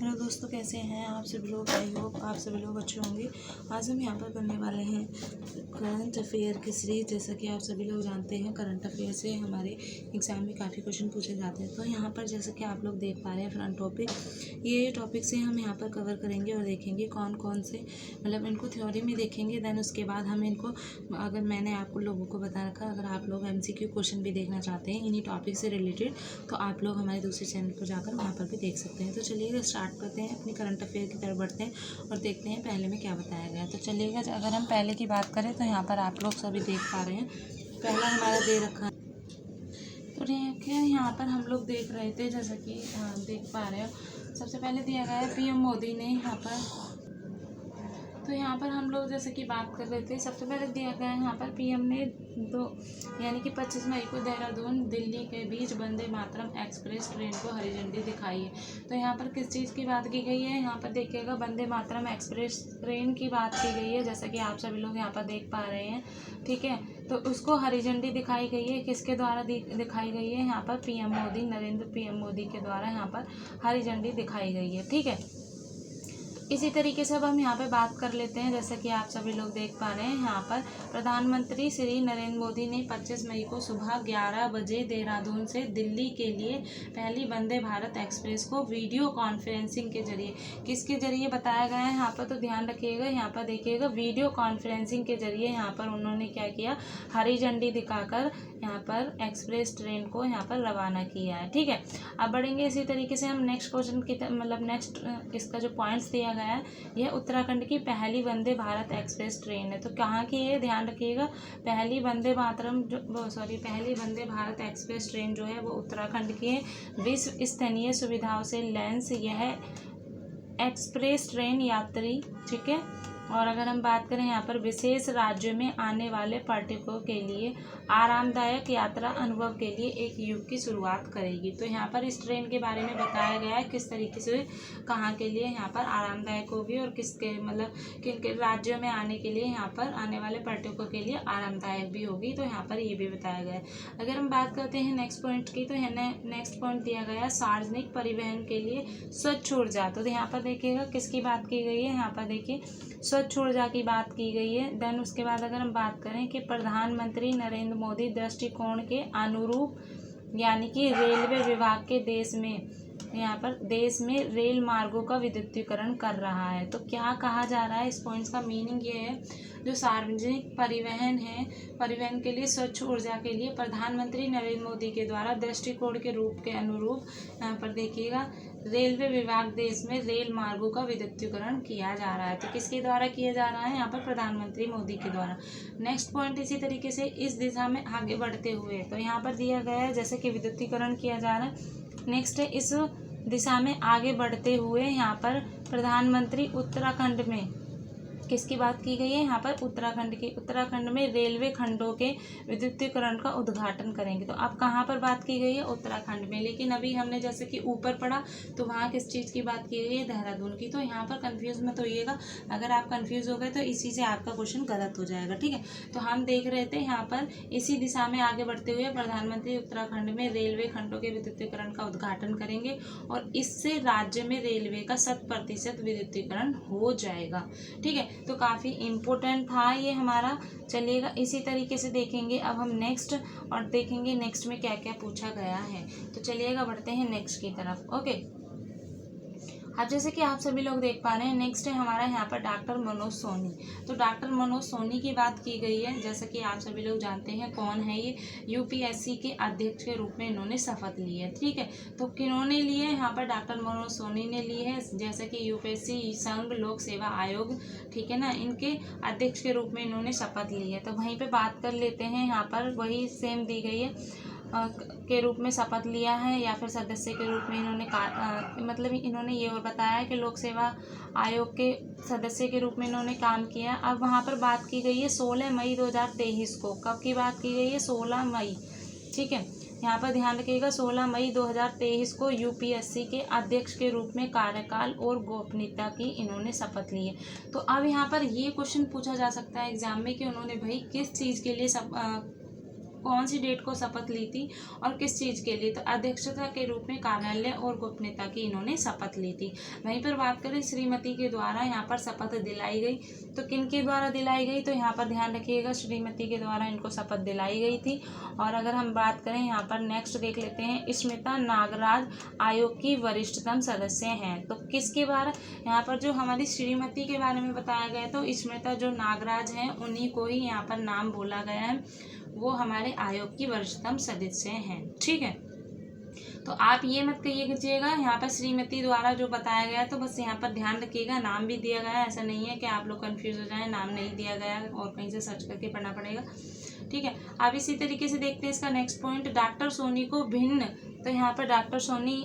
Hello दोस्तों, कैसे हैं आप सभी लोग। आई होप आप सभी लोग अच्छे होंगे। आज हम यहाँ पर करने वाले हैं करंट अफेयर की सीरीज। जैसा कि आप सभी लोग जानते हैं, करंट अफेयर से हमारे एग्जाम में काफ़ी क्वेश्चन पूछे जाते हैं। तो यहाँ पर जैसा कि आप लोग देख पा रहे हैं फ्रंट टॉपिक, ये टॉपिक से हम यहाँ पर कवर करेंगे और देखेंगे कौन कौन से, मतलब इनको थ्योरी में देखेंगे। देन उसके बाद हम इनको, अगर मैंने आपको लोगों को बता रखा, अगर आप लोग MCQ क्वेश्चन भी देखना चाहते हैं इन्हीं टॉपिक से रिलेटेड, तो आप लोग हमारे दूसरे चैनल पर जाकर वहाँ पर भी देख सकते हैं। तो चलिए स्टार्ट करते हैं, अपनी करंट अफेयर की तरफ बढ़ते हैं और देखते हैं पहले में क्या बताया गया है। तो चलिएगा, अगर हम पहले की बात करें तो यहाँ पर आप लोग सभी देख पा रहे हैं, पहला हमारा दे रखा है। तो देखिए यहाँ पर हम लोग देख रहे थे, जैसा कि देख पा रहे हो, सबसे पहले दिया गया है PM मोदी ने यहाँ पर। तो यहाँ पर हम लोग जैसे कि बात कर रहे थे, सबसे पहले दिया गया है यहाँ पर PM ने यानी कि 25 मई को देहरादून दिल्ली के बीच वंदे मातरम एक्सप्रेस ट्रेन को हरी झंडी दिखाई है। तो यहाँ पर किस चीज़ की बात की गई है, यहाँ पर देखिएगा वंदे मातरम एक्सप्रेस ट्रेन की बात की गई है, जैसा कि आप सभी लोग यहाँ पर देख पा रहे हैं। ठीक है, तो उसको हरी झंडी दिखाई गई है, किसके द्वारा दिखाई गई है, यहाँ पर PM मोदी, PM मोदी के द्वारा यहाँ पर हरी झंडी दिखाई गई है। ठीक है, इसी तरीके से अब हम यहाँ पे बात कर लेते हैं, जैसा कि आप सभी लोग देख पा रहे हैं। यहाँ पर प्रधानमंत्री श्री नरेंद्र मोदी ने 25 मई को सुबह 11 बजे देहरादून से दिल्ली के लिए पहली वंदे भारत एक्सप्रेस को वीडियो कॉन्फ्रेंसिंग के जरिए, किसके जरिए बताया गया है यहाँ पर, तो ध्यान रखिएगा, यहाँ पर देखिएगा वीडियो कॉन्फ्रेंसिंग के जरिए यहाँ पर उन्होंने क्या किया, हरी झंडी दिखाकर यहाँ पर एक्सप्रेस ट्रेन को यहाँ पर रवाना किया है। ठीक है, अब बढ़ेंगे इसी तरीके से हम नेक्स्ट क्वेश्चन की, मतलब नेक्स्ट इसका जो पॉइंट्स दिया गया है, यह उत्तराखंड की पहली वंदे भारत एक्सप्रेस ट्रेन है। तो कहाँ की है, ध्यान रखिएगा, पहली वंदे भारत एक्सप्रेस ट्रेन जो है वो उत्तराखंड की है। विश्व स्तरीय सुविधाओं से लैस यह एक्सप्रेस ट्रेन यात्री, ठीक है, और अगर हम बात करें यहाँ पर विशेष राज्यों में आने वाले पर्यटकों के लिए आरामदायक यात्रा अनुभव के लिए एक युग की शुरुआत करेगी। तो यहाँ पर इस ट्रेन के बारे में बताया गया है, किस तरीके से कहाँ के लिए यहाँ पर आरामदायक होगी और किसके, मतलब किन किन राज्यों में आने के लिए यहाँ पर आने वाले पर्यटकों के लिए आरामदायक भी होगी। तो यहाँ पर ये भी बताया गया है। अगर हम बात करते हैं नेक्स्ट पॉइंट की, तो नेक्स्ट पॉइंट दिया गया है सार्वजनिक परिवहन के लिए स्वच्छ ऊर्जा। तो यहाँ पर देखिएगा किसकी बात की गई है, यहाँ पर देखिए स्वच्छ ऊर्जा की बात की गई है। देन उसके बाद अगर हम बात करें कि प्रधानमंत्री नरेंद्र मोदी दृष्टिकोण के अनुरूप, यानी कि रेलवे विभाग के यहाँ पर देश में रेल मार्गों का विद्युतीकरण कर रहा है। तो क्या कहा जा रहा है, इस पॉइंट्स का मीनिंग ये है, जो सार्वजनिक परिवहन है, परिवहन के लिए स्वच्छ ऊर्जा के लिए प्रधानमंत्री नरेंद्र मोदी के द्वारा दृष्टिकोण के रूप के अनुरूप यहाँ पर देखिएगा रेलवे विभाग देश में रेल मार्गों का विद्युतीकरण किया जा रहा है। तो किसके द्वारा किया जा रहा है, यहाँ पर प्रधानमंत्री मोदी के द्वारा। नेक्स्ट पॉइंट इसी तरीके से इस दिशा में आगे बढ़ते हुए, तो यहाँ पर दिया गया है जैसे कि विद्युतीकरण किया जा रहा है। नेक्स्ट है इस दिशा में आगे बढ़ते हुए, यहाँ पर प्रधानमंत्री उत्तराखंड में किसकी बात की गई है, यहाँ पर उत्तराखंड में रेलवे खंडों के विद्युतीकरण का उद्घाटन करेंगे। तो अब कहाँ पर बात की गई है, उत्तराखंड में, लेकिन अभी हमने जैसे कि ऊपर पढ़ा तो वहाँ किस चीज़ की बात की गई है, देहरादून की। तो यहाँ पर कंफ्यूज मत होइएगा, अगर आप कंफ्यूज हो गए तो इसी से आपका क्वेश्चन गलत हो जाएगा। ठीक है, तो हम देख रहे थे यहाँ पर इसी दिशा में आगे बढ़ते हुए प्रधानमंत्री उत्तराखंड में रेलवे खंडों के विद्युतीकरण का उद्घाटन करेंगे और इससे राज्य में रेलवे का 100% विद्युतीकरण हो जाएगा। ठीक है, तो काफ़ी इम्पोर्टेंट था ये हमारा। चलिएगा इसी तरीके से देखेंगे अब हम नेक्स्ट, और देखेंगे नेक्स्ट में क्या क्या पूछा गया है। तो चलिएगा बढ़ते हैं नेक्स्ट की तरफ। ओके, अब जैसे कि आप सभी लोग देख पा रहे हैं, नेक्स्ट है हमारा यहाँ पर डॉक्टर मनोज सोनी। तो डॉक्टर मनोज सोनी की बात की गई है, जैसा कि आप सभी लोग जानते हैं कौन है ये, UPSC के अध्यक्ष के रूप में इन्होंने शपथ ली है। ठीक है, तो किन्होंने ली है, यहाँ पर डॉक्टर मनोज सोनी ने ली है, जैसे कि UPSC संघ लोक सेवा आयोग, ठीक है ना, इनके अध्यक्ष के रूप में इन्होंने शपथ ली है। तो वहीं पर बात कर लेते हैं, यहाँ पर वही सेम दी गई है के रूप में शपथ लिया है या फिर सदस्य के रूप में इन्होंने मतलब इन्होंने ये और बताया है कि लोक सेवा आयोग के सदस्य के रूप में इन्होंने काम किया। अब वहाँ पर बात की गई है 16 मई 2023 को, कब की बात की गई है, 16 मई। ठीक है, यहाँ पर ध्यान रखिएगा 16 मई 2023 को UPSC के अध्यक्ष के रूप में कार्यकाल और गोपनीयता की इन्होंने शपथ ली है। तो अब यहाँ पर ये क्वेश्चन पूछा जा सकता है एग्जाम में कि उन्होंने भाई किस चीज़ के लिए कौन सी डेट को शपथ ली थी और किस चीज़ के लिए, तो अध्यक्षता के रूप में कार्यालय और गोपनीयता की इन्होंने शपथ ली थी। वहीं पर बात करें श्रीमती के द्वारा यहाँ पर शपथ दिलाई गई, तो किन के द्वारा दिलाई गई, तो यहाँ पर ध्यान रखिएगा श्रीमती के द्वारा इनको शपथ दिलाई गई थी। और अगर हम बात करें यहाँ पर नेक्स्ट देख लेते हैं, स्मिता नागराज आयोग की वरिष्ठतम सदस्य हैं। तो किसके बारे, यहाँ पर जो हमारी श्रीमती के बारे में बताया गया, तो स्मिता जो नागराज हैं उन्हीं को ही यहाँ पर नाम बोला गया है, वो हमारे आयोग की वरिष्ठतम सदस्य हैं। ठीक है, तो आप ये मत कीजिएगा यहाँ पर श्रीमती द्वारा जो बताया गया, तो बस यहाँ पर ध्यान रखिएगा नाम भी दिया गया है, ऐसा नहीं है कि आप लोग कंफ्यूज हो जाएं, नाम नहीं दिया गया और कहीं से सर्च करके पढ़ना पड़ेगा। ठीक है, अब इसी तरीके से देखते हैं इसका नेक्स्ट पॉइंट, डॉक्टर सोनी को भिन्न, तो यहाँ पर डॉक्टर सोनी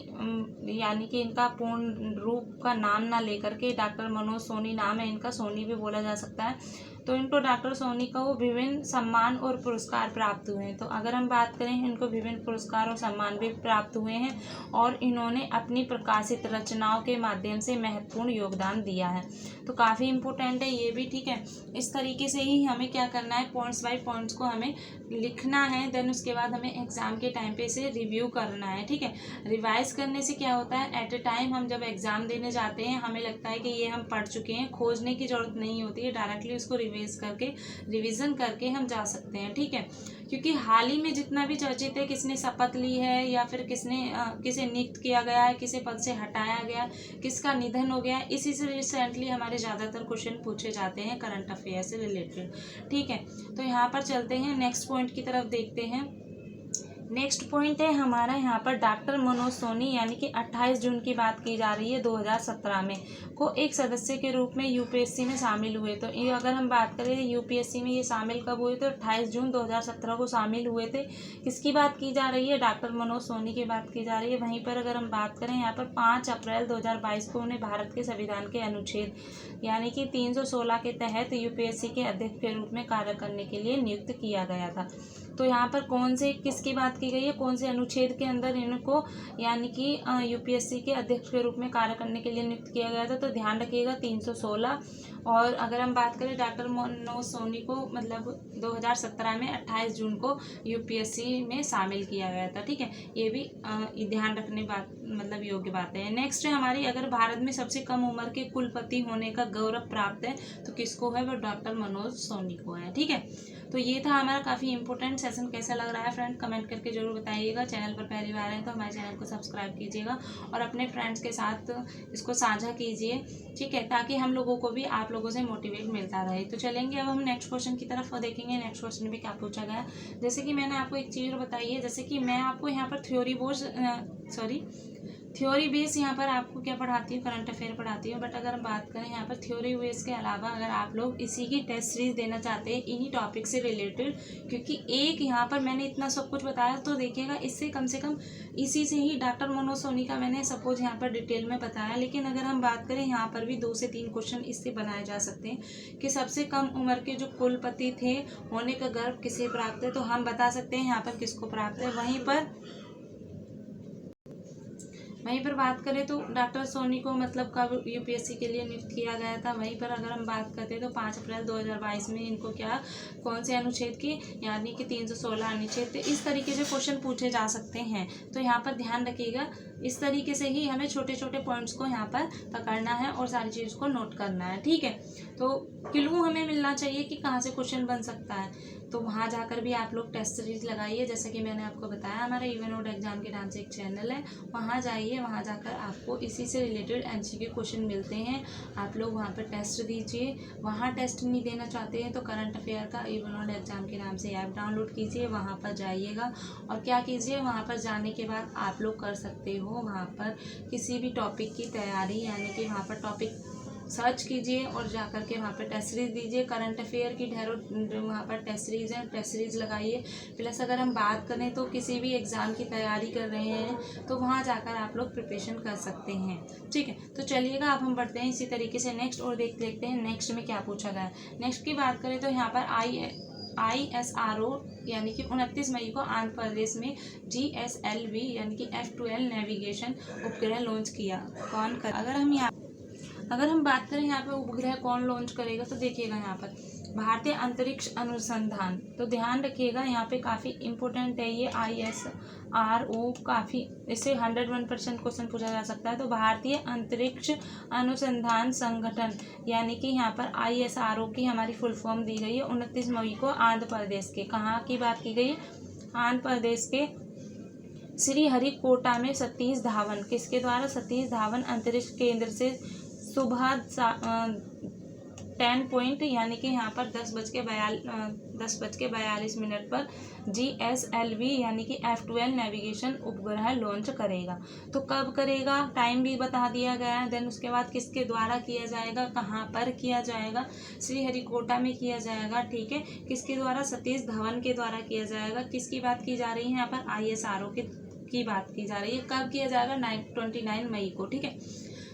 यानी कि इनका पूर्ण रूप का नाम ना लेकर के डॉक्टर मनोज सोनी नाम है इनका, सोनी भी बोला जा सकता है, तो इनको डॉक्टर सोनी को विभिन्न सम्मान और पुरस्कार प्राप्त हुए हैं। तो अगर हम बात करें, इनको विभिन्न पुरस्कार और सम्मान भी प्राप्त हुए हैं और इन्होंने अपनी प्रकाशित रचनाओं के माध्यम से महत्वपूर्ण योगदान दिया है, तो काफ़ी इंपॉर्टेंट है ये भी। ठीक है, इस तरीके से ही हमें क्या करना है, पॉइंट्स बाय पॉइंट्स को हमें लिखना है, देन उसके बाद हमें एग्जाम के टाइम पे इसे रिव्यू करना है। ठीक है, रिवाइज करने से क्या होता है, एट ए टाइम हम जब एग्जाम देने जाते हैं हमें लगता है कि ये हम पढ़ चुके हैं, खोजने की जरूरत नहीं होती है, डायरेक्टली उसको रिवीजन करके हम जा सकते हैं। ठीक है, क्योंकि हाल ही में जितना भी चर्चित है, किसने शपथ ली है या फिर किसे नियुक्त किया गया है, किसे पद से हटाया गया, किसका निधन हो गया, इसी से रिसेंटली हमारे ज़्यादातर क्वेश्चन पूछे जाते हैं करंट अफेयर से रिलेटेड। ठीक है, तो यहाँ पर चलते हैं नेक्स्ट पॉइंट की तरफ, देखते हैं। नेक्स्ट पॉइंट है हमारा यहाँ पर डॉक्टर मनोज सोनी यानी कि 28 जून की बात की जा रही है 2017 में, को एक सदस्य के रूप में यूपीएससी में शामिल हुए। तो ये अगर हम बात करें यूपीएससी में ये शामिल कब हुए थे, 28 जून 2017 को शामिल हुए थे। किसकी बात की जा रही है, डॉक्टर मनोज सोनी की बात की जा रही है। वहीं पर अगर हम बात करें यहाँ पर 5 अप्रैल 2022 को उन्हें भारत के संविधान के अनुच्छेद यानी कि 316 के तहत यूपीएससी के अध्यक्ष के रूप में कार्य करने के लिए नियुक्त किया गया था। तो यहाँ पर कौन से किसकी बात की गई है, कौन से अनुच्छेद के अंदर इनको यानी कि यूपीएससी के अध्यक्ष के रूप में कार्य करने के लिए नियुक्त किया गया था, तो ध्यान रखिएगा 316। और अगर हम बात करें डॉक्टर मनोज सोनी को मतलब 2017 में 28 जून को यूपीएससी में शामिल किया गया था। ठीक है, ये भी ध्यान रखने बात मतलब योग्य बात है। नेक्स्ट है हमारी, अगर भारत में सबसे कम उम्र के कुलपति होने का गौरव प्राप्त है तो किसको है, वो डॉक्टर मनोज सोनी को है। ठीक है, तो ये था हमारा काफ़ी इंपॉर्टेंट सेशन। कैसा लग रहा है फ्रेंड, कमेंट करके जरूर बताइएगा। चैनल पर पहली बार हैं तो हमारे चैनल को सब्सक्राइब कीजिएगा और अपने फ्रेंड्स के साथ इसको साझा कीजिए। ठीक है, ताकि हम लोगों को भी आप लोगों से मोटिवेट मिलता रहे। तो चलेंगे अब हम नेक्स्ट क्वेश्चन की तरफ और देखेंगे नेक्स्ट क्वेश्चन में क्या पूछा गया। जैसे कि मैंने आपको एक चीज़ बताई है, जैसे कि मैं आपको यहाँ पर थ्योरी बेस यहाँ पर आपको क्या पढ़ाती हूँ, करंट अफेयर पढ़ाती हूँ। बट अगर हम बात करें यहाँ पर थ्योरी बेस के अलावा अगर आप लोग इसी की टेस्ट सीरीज देना चाहते हैं इन्हीं टॉपिक से रिलेटेड, क्योंकि एक यहाँ पर मैंने इतना सब कुछ बताया, तो देखिएगा इससे कम से कम इसी से ही डॉक्टर मनोज सोनी का मैंने सपोज यहाँ पर डिटेल में बताया। लेकिन अगर हम बात करें यहाँ पर भी 2 से 3 क्वेश्चन इससे बनाए जा सकते हैं कि सबसे कम उम्र के जो कुलपति थे होने का गर्व किसे प्राप्त है, तो हम बता सकते हैं यहाँ पर किसको प्राप्त है। वहीं पर बात करें तो डॉक्टर सोनी को मतलब कब यूपीएससी के लिए नियुक्त किया गया था। वहीं पर अगर हम बात करते हैं तो 5 अप्रैल 2022 में इनको कौन से अनुच्छेद की यानी कि 316 अनुच्छेद। इस तरीके से क्वेश्चन पूछे जा सकते हैं, तो यहाँ पर ध्यान रखिएगा। इस तरीके से ही हमें छोटे छोटे पॉइंट्स को यहाँ पर पकड़ना है और सारी चीज़ को नोट करना है। ठीक है, तो क्लू हमें मिलना चाहिए कि कहाँ से क्वेश्चन बन सकता है, तो वहाँ जाकर भी आप लोग टेस्ट सीरीज लगाइए। जैसे कि मैंने आपको बताया हमारा इवन नोट एग्जाम के नाम से एक चैनल है, वहाँ जाइए, वहाँ जाकर आपको इसी से रिलेटेड एमसीक्यू क्वेश्चन मिलते हैं। आप लोग वहाँ पर टेस्ट दीजिए। वहाँ टेस्ट नहीं देना चाहते हैं तो करंट अफेयर का इवन नोट एग्जाम के नाम से ऐप डाउनलोड कीजिए, वहाँ पर जाइएगा और क्या कीजिए, वहाँ पर जाने के बाद आप लोग कर सकते हो वहाँ पर किसी भी टॉपिक की तैयारी, यानी कि वहाँ पर टॉपिक सर्च कीजिए और जाकर के वहाँ पर टेस्ट सीरीज दीजिए। करंट अफेयर की ढेरों वहाँ पर टेस्ट सीरीज हैं, टेस्ट सीरीज लगाइए। प्लस अगर हम बात करें तो किसी भी एग्ज़ाम की तैयारी कर रहे हैं तो वहाँ जाकर आप लोग प्रिपरेशन कर सकते हैं। ठीक है, तो चलिएगा अब हम बढ़ते हैं इसी तरीके से नेक्स्ट और देखते हैं नेक्स्ट में क्या पूछा गया है। नेक्स्ट की बात करें तो यहाँ पर ISRO यानी कि 29 मई को आंध्र प्रदेश में GSLV यानी कि F12 नेविगेशन उपग्रह लॉन्च किया। अगर हम बात करें यहाँ पे उपग्रह कौन लॉन्च करेगा, तो देखिएगा यहाँ पर भारतीय अंतरिक्ष अनुसंधान, तो ध्यान रखिएगा यहाँ पे काफ़ी इम्पोर्टेंट है ये ISRO, काफ़ी इससे 101% क्वेश्चन पूछा जा सकता है। तो भारतीय अंतरिक्ष अनुसंधान संगठन यानी कि यहाँ पर ISRO की हमारी फुल फॉर्म दी गई है। 29 मई को आंध्र प्रदेश के, कहाँ की बात की गई है, आंध्र प्रदेश के श्रीहरिकोटा में सतीश धावन, किसके द्वारा, सतीश धावन अंतरिक्ष केंद्र से सुबह 10 पॉइंट यानी कि यहाँ पर 10:42 पर GSLV यानी कि F12 नेविगेशन उपग्रह लॉन्च करेगा। तो कब करेगा, टाइम भी बता दिया गया है। देन उसके बाद किसके द्वारा किया जाएगा, कहाँ पर किया जाएगा, श्रीहरिकोटा में किया जाएगा, ठीक है। किसके द्वारा, सतीश धवन के द्वारा किया जाएगा। किसकी बात की जा रही है यहाँ पर, ISRO की बात की जा रही है। कब किया जाएगा, 29 मई को, ठीक है।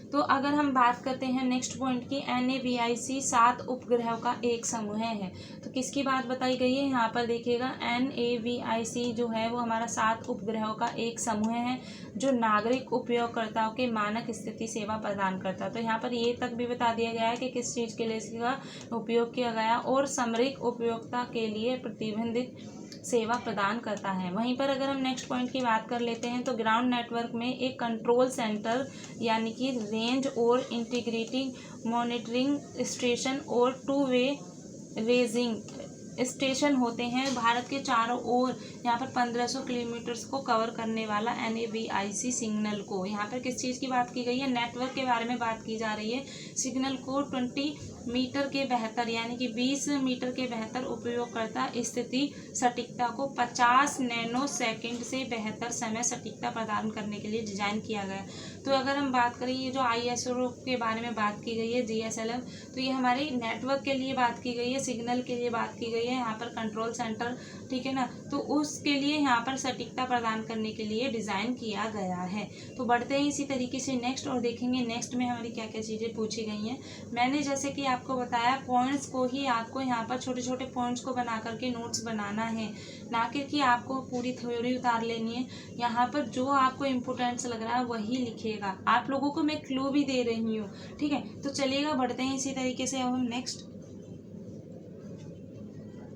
तो अगर हम बात करते हैं नेक्स्ट पॉइंट की, NAVIC 7 उपग्रहों का एक समूह है। तो किसकी बात बताई गई है यहाँ पर देखिएगा, NAVIC जो है वो हमारा 7 उपग्रहों का एक समूह है जो नागरिक उपयोगकर्ताओं के मानक स्थिति सेवा प्रदान करता है। तो यहाँ पर ये तक भी बता दिया गया है कि किस चीज़ के लिए इसका उपयोग किया गया और सामरिक उपयोगिता के लिए प्रतिबंधित सेवा प्रदान करता है। वहीं पर अगर हम नेक्स्ट पॉइंट की बात कर लेते हैं तो ग्राउंड नेटवर्क में एक कंट्रोल सेंटर यानी कि रेंज और इंटीग्रिटी मॉनिटरिंग स्टेशन और 2-वे रेजिंग स्टेशन होते हैं। भारत के चारों ओर यहाँ पर 1500 किलोमीटर्स को कवर करने वाला NAVIC सिग्नल को, यहाँ पर किस चीज़ की बात की गई है, नेटवर्क के बारे में बात की जा रही है। सिग्नल को 20 मीटर के बेहतर यानी कि 20 मीटर के बेहतर उपयोगकर्ता स्थिति सटीकता को 50 नैनो सेकंड से बेहतर समय सटीकता प्रदान करने के लिए डिज़ाइन किया गया। तो अगर हम बात करें ये जो ISRO के बारे में बात की गई है GSLV, तो ये हमारे नेटवर्क के लिए बात की गई है, सिग्नल के लिए बात की गई है, यहाँ पर कंट्रोल सेंटर, ठीक है ना। तो उसके लिए यहाँ पर सटीकता प्रदान करने के लिए डिज़ाइन किया गया है। तो बढ़ते हैं इसी तरीके से नेक्स्ट और देखेंगे नेक्स्ट में हमारी क्या क्या चीज़ें पूछी गई हैं। मैंने जैसे कि आपको बताया पॉइंट्स को ही आपको यहाँ पर छोटे छोटे पॉइंट्स को बना करके नोट्स बनाना है, ना कि आपको पूरी थ्योरी उतार लेनी है। यहाँ पर जो आपको इम्पोर्टेंस लग रहा है वही लिखिएगा। आप लोगों को मैं क्लू भी दे रही हूँ, ठीक है। तो चलिएगा बढ़ते हैं इसी तरीके से अब हम नेक्स्ट